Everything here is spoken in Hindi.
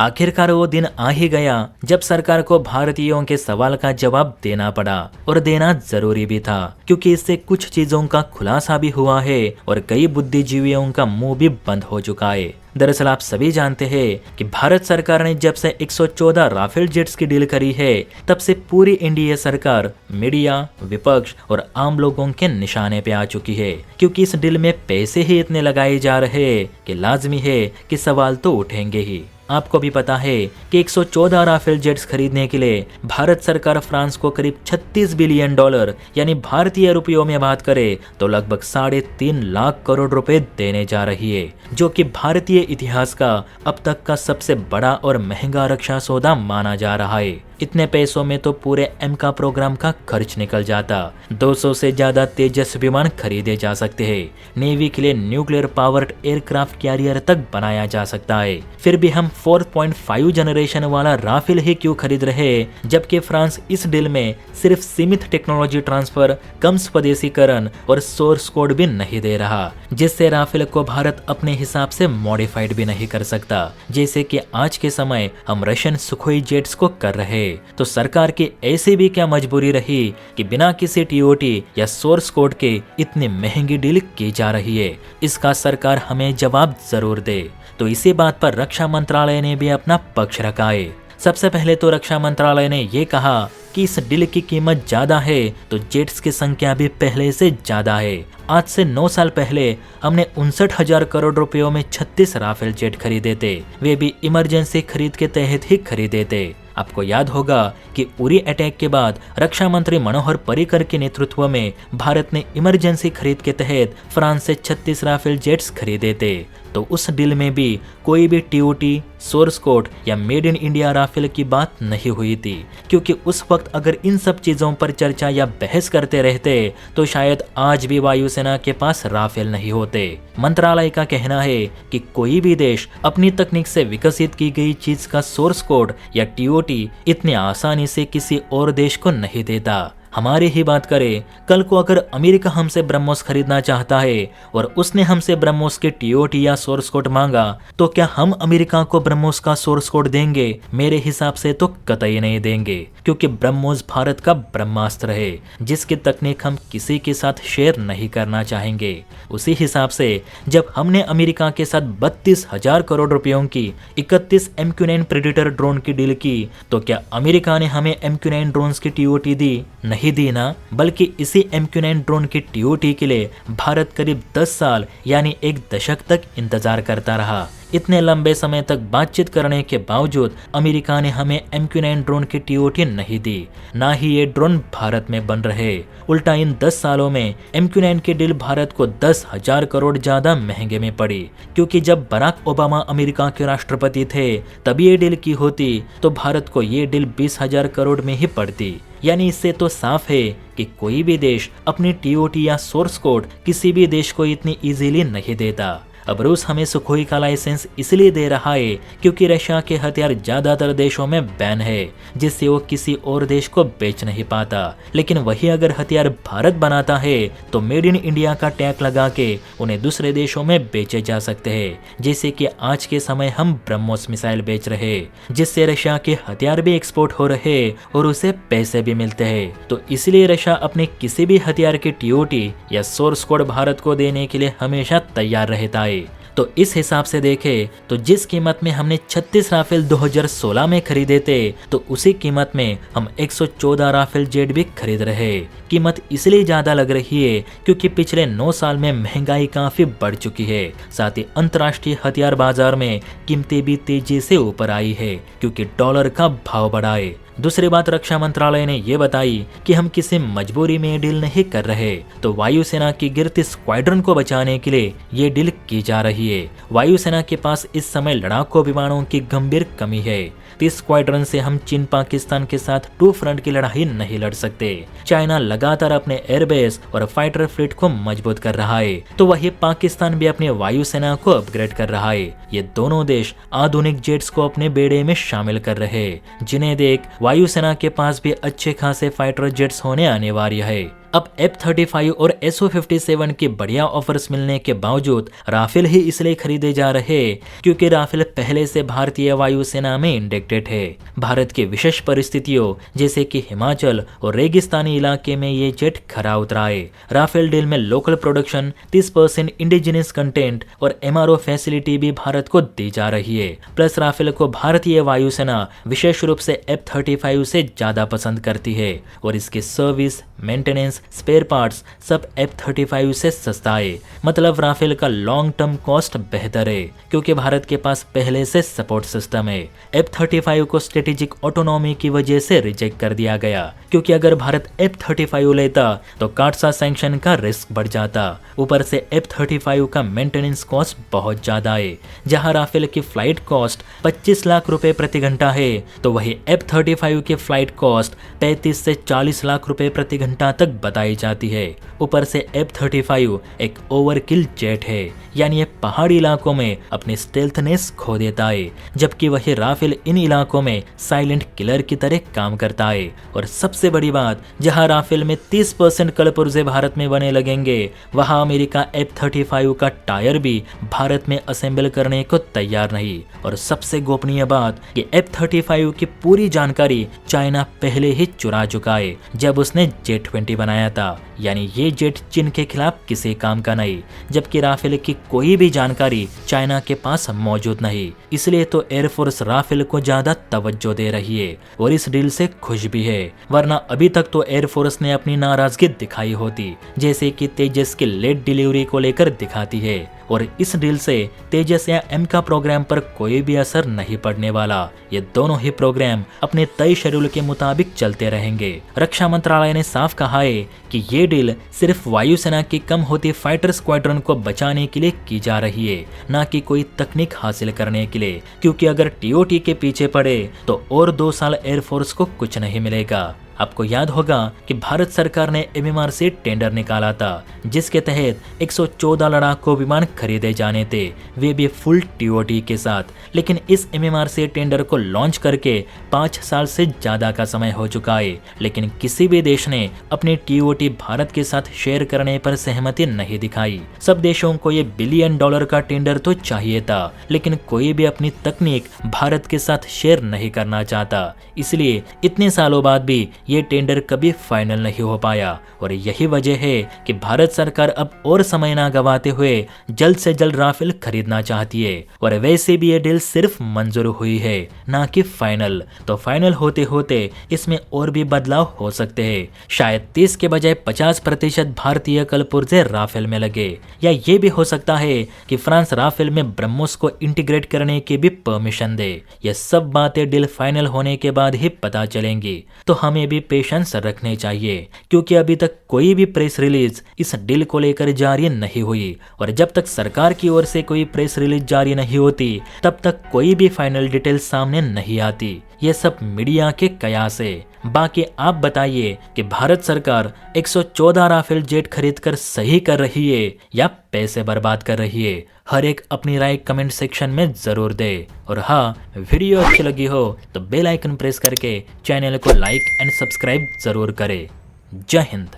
आखिरकार वो दिन आ ही गया जब सरकार को भारतीयों के सवाल का जवाब देना पड़ा, और देना जरूरी भी था, क्योंकि इससे कुछ चीजों का खुलासा भी हुआ है और कई बुद्धिजीवियों का मुंह भी बंद हो चुका है। दरअसल आप सभी जानते हैं कि भारत सरकार ने जब से 114 राफेल जेट्स की डील करी है, तब से पूरी एनडीए सरकार मीडिया, विपक्ष और आम लोगों के निशाने पे आ चुकी है, क्योंकि इस डील में पैसे ही इतने लगाए जा रहे हैं कि लाजमी है कि सवाल तो उठेंगे ही। आपको भी पता है कि 114 राफेल जेट्स खरीदने के लिए भारत सरकार फ्रांस को करीब $36 बिलियन यानी भारतीय रुपयों में बात करे तो लगभग 3.5 लाख करोड़ रुपए देने जा रही है, जो कि भारतीय इतिहास का अब तक का सबसे बड़ा और महंगा रक्षा सौदा माना जा रहा है। इतने पैसों में तो पूरे एमका प्रोग्राम का खर्च निकल जाता। 200 से ज्यादा तेजस विमान खरीदे जा सकते हैं। नेवी के लिए न्यूक्लियर पावर्ड एयरक्राफ्ट कैरियर तक बनाया जा सकता है। फिर भी हम 4.5 जनरेशन वाला राफेल ही क्यों खरीद रहे, जबकि फ्रांस इस डील में सिर्फ सीमित टेक्नोलॉजी ट्रांसफर, कम स्वदेशीकरण और सोर्स कोड भी नहीं दे रहा, जिससे राफेल को भारत अपने हिसाब से मॉडिफाइड भी नहीं कर सकता, जैसे कि आज के समय हम रशियन सुखोई जेट्स को कर रहे। तो सरकार की ऐसी भी क्या मजबूरी रही कि बिना किसी टीओटी या सोर्स कोड के इतनी महंगी डील की जा रही है? इसका सरकार हमें जवाब जरूर दे। तो इसी बात पर रक्षा मंत्रालय ने भी अपना पक्ष रखा है। सबसे पहले तो रक्षा मंत्रालय ने ये कहा कि इस डील की कीमत ज्यादा है तो जेट्स की संख्या भी पहले से ज्यादा है। आज से 9 साल पहले हमने 59,000 करोड़ रुपयों में 36 राफेल जेट खरीदे थे, वे भी इमरजेंसी खरीद के तहत ही खरीदे थे। आपको याद होगा कि उरी अटैक के बाद रक्षा मंत्री मनोहर पर्रिकर के नेतृत्व में भारत ने इमरजेंसी खरीद के तहत फ्रांस से 36 राफेल जेट्स खरीदे थे। तो उस डील में भी कोई भी टीओटी, सोर्स कोड या मेड इन इंडिया राफेल की बात नहीं हुई थी, क्योंकि उस वक्त अगर इन सब चीजों पर चर्चा या बहस करते रहते तो शायद आज भी वायुसेना के पास राफेल नहीं होते। मंत्रालय का कहना है कि कोई भी देश अपनी तकनीक से विकसित की गई चीज का सोर्स कोड या टीओटी इतनी आसानी से किसी और देश को नहीं देता। हमारी ही बात करें, कल को अगर अमेरिका हमसे ब्रह्मोस खरीदना चाहता है और उसने हमसे ब्रह्मोस के टीओटी या सोर्स कोड मांगा, तो क्या हम अमेरिका को ब्रह्मोस का सोर्स कोड देंगे? मेरे हिसाब से तो कतई नहीं देंगे, क्योंकि ब्रह्मोस भारत का ब्रह्मास्त्र है, जिसकी तकनीक हम किसी के साथ शेयर नहीं करना चाहेंगे। उसी हिसाब से जब हमने अमेरिका के साथ 32,000 करोड़ रुपयों की 31 MQ-9 प्रेडेटर ड्रोन की डील की, तो क्या अमेरिका ने हमें MQ-9 ड्रोन्स की टीओटी दी? नहीं दी ना, बल्कि इसी MQ-9 ड्रोन की टीओटी के लिए भारत करीब 10 साल यानी 1 दशक तक इंतजार करता रहा। इतने लंबे समय तक बातचीत करने के बावजूद अमेरिका ने हमें MQ-9 ड्रोन की टीओटी नहीं दी, ना ही ये ड्रोन भारत में बन रहे। उल्टा इन 10 सालों में MQ-9 की डील भारत को 10,000 करोड़ ज्यादा महंगे में पड़ी, क्योंकि जब बराक ओबामा अमेरिका के राष्ट्रपति थे तब ये डील की होती तो भारत को ये डील 20,000 करोड़ में ही पड़ती। यानी इससे तो साफ है कि कोई भी देश अपनी टीओटी या सोर्स कोड किसी भी देश को इतनी इजीली नहीं देता। अब रूस हमें सुखोई का लाइसेंस इसलिए दे रहा है क्योंकि रशिया के हथियार ज्यादातर देशों में बैन है, जिससे वो किसी और देश को बेच नहीं पाता। लेकिन वही अगर हथियार भारत बनाता है तो मेड इन इंडिया का टैग लगा के उन्हें दूसरे देशों में बेचे जा सकते हैं, जैसे कि आज के समय हम ब्रह्मोस मिसाइल बेच रहे, जिससे रशिया के हथियार भी एक्सपोर्ट हो रहे और उसे पैसे भी मिलते हैं। तो इसलिए रशिया अपने किसी भी हथियार की टीओटी या सोर्स कोड भारत को देने के लिए हमेशा तैयार रहता है। तो इस हिसाब से देखें तो जिस कीमत में हमने 36 राफेल 2016 में खरीदे थे, तो उसी कीमत में हम 114 राफेल जेट भी खरीद रहे। कीमत इसलिए ज्यादा लग रही है क्योंकि पिछले 9 साल में महंगाई काफी बढ़ चुकी है। साथ ही अंतर्राष्ट्रीय हथियार बाजार में कीमतें भी तेजी से ऊपर आई है क्योंकि डॉलर का भाव बढ़ा है। दूसरी बात रक्षा मंत्रालय ने यह बताई कि हम किसी मजबूरी में डील नहीं कर रहे, तो वायुसेना की गिरती स्क्वाड्रन को बचाने के लिए ये डील की जा रही है। वायुसेना के पास इस समय लड़ाकू विमानों की गंभीर कमी है। 30 स्क्वाड्रन से हम चीन पाकिस्तान के साथ 2 फ्रंट की लड़ाई नहीं लड़ सकते। चाइना लगातार अपने एयरबेस और फाइटर फ्लीट को मजबूत कर रहा है, तो वही पाकिस्तान भी अपनी वायुसेना को अपग्रेड कर रहा है। ये दोनों देश आधुनिक जेट्स को अपने बेड़े में शामिल कर रहे, जिन्हें देख वायुसेना के पास भी अच्छे खासे फाइटर जेट्स होने अनिवार्य है। अब F-35 और SU-57 के बढ़िया ऑफर्स मिलने के बावजूद राफेल ही इसलिए खरीदे जा रहे क्योंकि राफेल पहले से भारतीय वायुसेना में इंडेक्टेड है। भारत की विशेष परिस्थितियों जैसे कि हिमाचल और रेगिस्तानी इलाके में ये जेट खरा उतरा है। राफेल डील में लोकल प्रोडक्शन, 30% इंडिजिनस कंटेंट और MRO फैसिलिटी भी भारत को दी जा रही है। प्लस राफेल को भारतीय वायुसेना विशेष रूप से F-35 से ज्यादा पसंद करती है और इसकी सर्विस, मेंटेनेंस, स्पेयर पार्ट्स सब F-35 से सस्ता है। मतलब राफेल का लॉन्ग टर्म कॉस्ट बेहतर है क्योंकि भारत के पास पहले से सपोर्ट सिस्टम है। F-35 को स्ट्रेटेजिक ऑटोनॉमी की वजह से रिजेक्ट कर दिया गया क्योंकि अगर भारत F-35 लेता तो काटसा सैंक्शन का रिस्क बढ़ जाता। ऊपर से F-35 का मेंटेनेंस कॉस्ट बहुत ज्यादा है। जहां राफेल की फ्लाइट कॉस्ट 25 लाख रुपए प्रति घंटा है तो वही F-35 की फ्लाइट कॉस्ट 35 से 40 लाख रुपए प्रति घंटा तक बताई जाती है। ऊपर से F-35 एक ओवरकिल जेट है, यानी ये पहाड़ी इलाकों में अपनी स्टेल्थनेस खो देता है, जबकि वही राफेल इन इलाकों में साइलेंट किलर की तरह काम करता है। और सबसे बड़ी बात, जहां राफेल में 30% कलपुर्जे भारत में बने लगेंगे, वहां अमेरिका F-35 का टायर भी भारत में असेंबल करने को तैयार नहीं। और सबसे गोपनीय बात कि F-35 की पूरी जानकारी चाइना पहले ही चुरा चुका है जब उसने J-20 बनाया था, यानी ये जेट चीन के खिलाफ किसी काम का नहीं, जबकि राफेल की कोई भी जानकारी चाइना के पास मौजूद नहीं। इसलिए तो एयरफोर्स राफेल को ज्यादा तवज्जो दे रही है और इस डील से खुश भी है, वरना अभी तक तो एयरफोर्स ने अपनी नाराजगी दिखाई होती, जैसे कि तेजस की लेट डिलीवरी को लेकर दिखाती है। और इस डील से तेजस या एमका प्रोग्राम पर कोई भी असर नहीं पड़ने वाला। ये दोनों ही प्रोग्राम अपने तय शेड्यूल के मुताबिक चलते रहेंगे। रक्षा मंत्रालय ने साफ कहा है कि ये डील सिर्फ वायुसेना की कम होती फाइटर स्क्वाड्रन को बचाने के लिए की जा रही है, न कि कोई तकनीक हासिल करने के लिए, क्योंकि अगर TOT के पीछे पड़े तो और 2 साल एयरफोर्स को कुछ नहीं मिलेगा। आपको याद होगा कि भारत सरकार ने MMR से टेंडर निकाला था, जिसके तहत 114 लड़ाकू विमान खरीदे जाने थे, वे भी फुल TOT के साथ। लेकिन इस MMR से टेंडर को लॉन्च करके 5 साल से ज्यादा का समय हो चुका है, लेकिन किसी भी देश ने अपनी TOT भारत के साथ शेयर करने पर सहमति नहीं दिखाई। सब देशों को ये $1 बिलियन का टेंडर तो चाहिए था, लेकिन कोई भी अपनी तकनीक भारत के साथ शेयर नहीं करना चाहता। इसलिए इतने सालों बाद भी ये टेंडर कभी फाइनल नहीं हो पाया और यही वजह है कि भारत सरकार अब और समय ना गवाते हुए जल्द से जल्द राफेल खरीदना चाहती है। और वैसे भी ये डील सिर्फ मंजूर हुई है, ना कि फाइनल। तो फाइनल होते होते इसमें और भी बदलाव हो सकते हैं। शायद 30 के बजाय 50% भारतीय कलपुर्जे राफेल में लगे, या ये भी हो सकता है कि फ्रांस राफेल में ब्रह्मोस को इंटीग्रेट करने की भी परमिशन दे। ये सब बातें डील फाइनल होने के बाद ही पता चलेंगी। तो हमें भी पेशेंस रखने चाहिए, क्योंकि अभी तक कोई भी प्रेस रिलीज इस डील को लेकर जारी नहीं हुई, और जब तक सरकार की ओर से कोई प्रेस रिलीज जारी नहीं होती तब तक कोई भी फाइनल डिटेल सामने नहीं आती। ये सब मीडिया के कयास है। बाकी आप बताइए कि भारत सरकार 114 राफेल जेट खरीदकर सही कर रही है या पैसे बर्बाद कर रही है? हर एक अपनी राय कमेंट सेक्शन में जरूर दे। और हाँ, वीडियो अच्छी लगी हो तो बेल आइकन प्रेस करके चैनल को लाइक एंड सब्सक्राइब जरूर करें। जय हिंद।